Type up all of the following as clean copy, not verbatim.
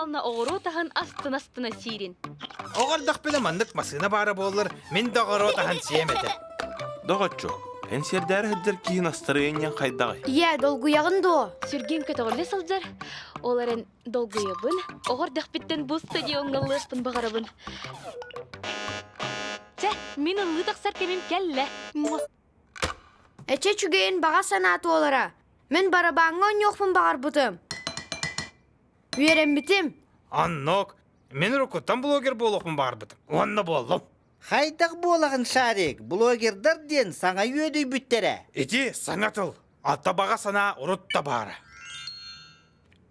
Павловна оғыру тағын астына сирин. Оғырдық білім андық масына бары болыр, мен доғыру тағын сиеметі. Доғатчо, пенсердәрі хүддер кейін астырыйынен қайдағы. Иә, долгуяғын до. Сүрген көтіғылы сылдар. Оларын долгуябын, оғырдық біттен бұл стадионғалыспын бағарабын. Чә, мен ұлы тақсар кемем кәлі. Әче чүгейін баға санаты олара. Мен барабаңға өңеқпін бағар бұтым. Үйерен бітім. Аннок, мен рукуттан блогер болуқпын бар бұдым. Онны болдым. Хайдақ болағын шарик, блогердар ден саңа өйдөй бүттері. Иди, саңатыл. Атта баға сана ұрытта бары.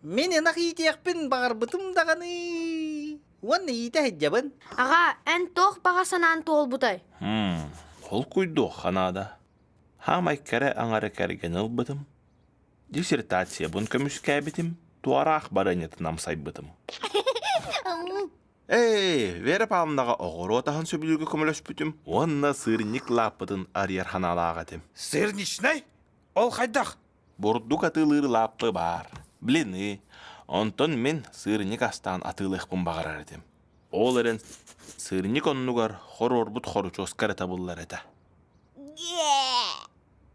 Мен енақ етеқпін бағар бұтым дағаны. Оны ете хеджабын. Аға, ән тоқ баға сананы тоғыл бұтай. Ол күйді қанада. Хамай кәрі аңары кәрген ұлбытым. Диссертация бұн көміскә бітім. Туара ақбарынеті намсай бітім. Вера Павловнаға оғыру отағын сөбілуге көмілөш бүтім. Онна сырник лаппытын арияр ханалаға тем. Сырничнай? Ол қайдақ? Бордук атылыр лаппы бар. Біліні, онтон мен сырник астан атылықпын бағарар едім. Ол әрін сырник оннуғар хор орбут хоручос кәрі табылар еді.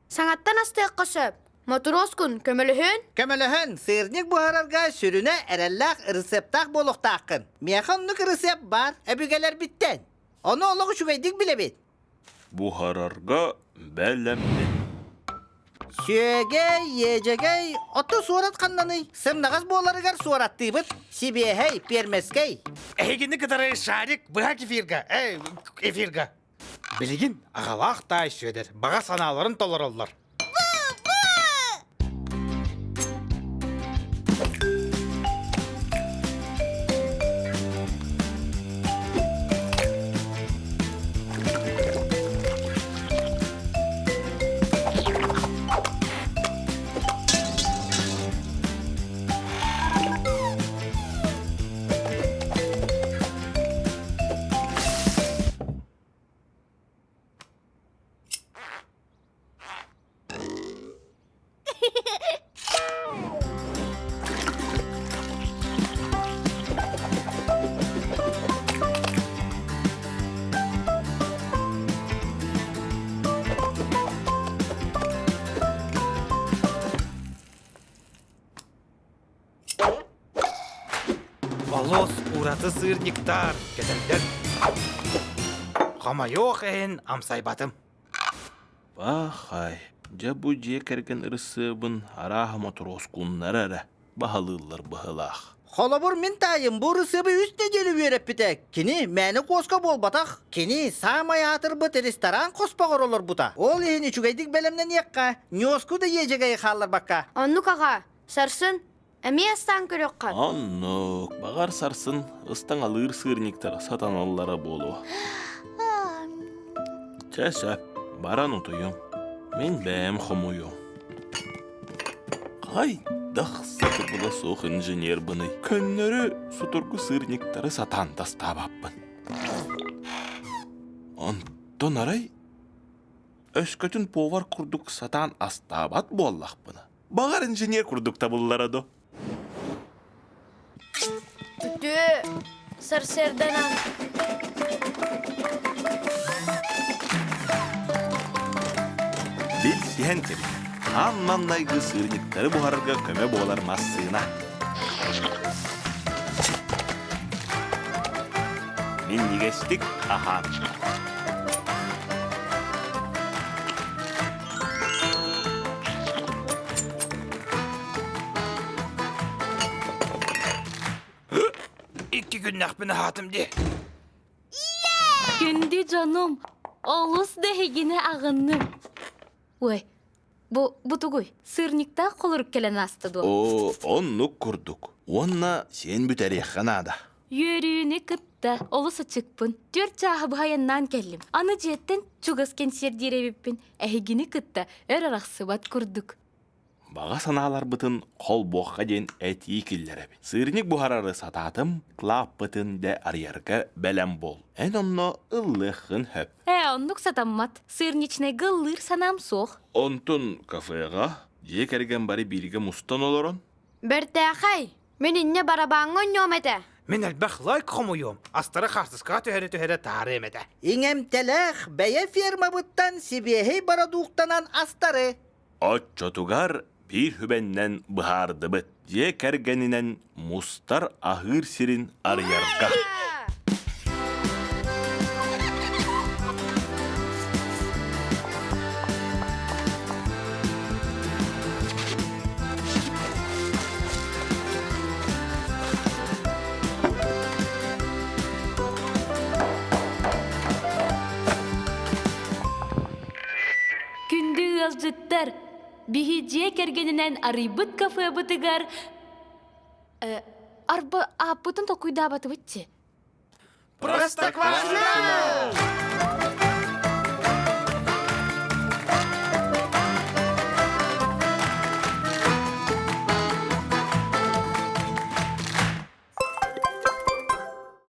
Саңаттан астық қосып. Мотороскун көміліхін? Көміліхін сырник бұхарарға сүріне әрәлләқ рецептақ болуқтақын. Мияқынлық рецепт бар, әбігелер біттен. Оны олығы шүгейдік біле бет. Бұхарарға бәлеммен. Шөгей, ежегей, оты суарат қанданы. Сымнағыз боларығар суаратты бұд. Сибехей, пермескей. Әйгені кітары шарик бұға кефирға, эфирға. Білігін ағалақ та сөдер, баға саналарын толар олар. Волос ураты сырниктар, кетендер. Қама yok әйін амсай батым. Бахай, жабу же кәрген ырысыбын араға моторос күннар әрі. Бағалылар бағалақ. Холобур мен тайым бұл рецепті үсте желі веріп бітек. Кені мәні қосқа бол батақ. Кені самай атыр бұт ресторан қоспағыр олар бұта. Ол ені чүгейдік бәлемнен еққа. Ньоску да ежегей қалар баққа. Оннук аға, сарсын. Әме астан көрек қан. Аннық, бағар сарсын, ыстан алыр сырниктар сатан аллара болу. Чәсәп, баран ұтыйым. Мен бәм қымыйым. Қайдақ саты бұла соқ инженер бұны. Көннері сұтырғы сырниктары сатан тастабаппын. Онтон арай, өскөтін повар күрдік сатан астабат боллақ бұны. Бағар инженер күрдік табыллар адо. Үті, сарсерденан. Бел сиhen керек. Аннайғы сырниктары бұғарға көме болар массына. Мен негестік ахан. İki gün nakbini hatımdi. Gündü canım. Олыс дәхегіне ағынным. Ой, бұ тұғой, сырникта қолырып келен асты ду. Онны күрдік. Онна сен бүтәрек қанада. Йөріні кытта, олысы чықпын. Төрт чағы бұхаяннан келім. Аны жеттен чуғаскен сердеребіппін. Әхегіні кытта, өр арақсы бат күрдік. Баға саналар бұтын қол боққа ден әті келдері. Сырник бұхарары сататым, клап бұтын дә арьярға бәлем бол. Ән онны ұллықын хөп. Оннук сатаммат. Сырничне гыллыр санам соқ. Онтын кафеға, же кәрген бары бірге мұстан олырын? Бір тәқай, Мен инне барабаңга ойньом эте. Мен әлбәқ лайк қомуйым. Астары қарсызға төһәрі тары емеді. Иңем телех бәйе ферма бұттан себехей барадуқтанан астары. Отчотугар bir hübenden bıhardı bıt. Ye kergeninen mustar ahır sirin arıyarga. Күнді алжыттар. Бихиджие кергенинен арыйбыт кафе бытыгар. Арба аппытын токуйда баты бытчы. Простоквашино!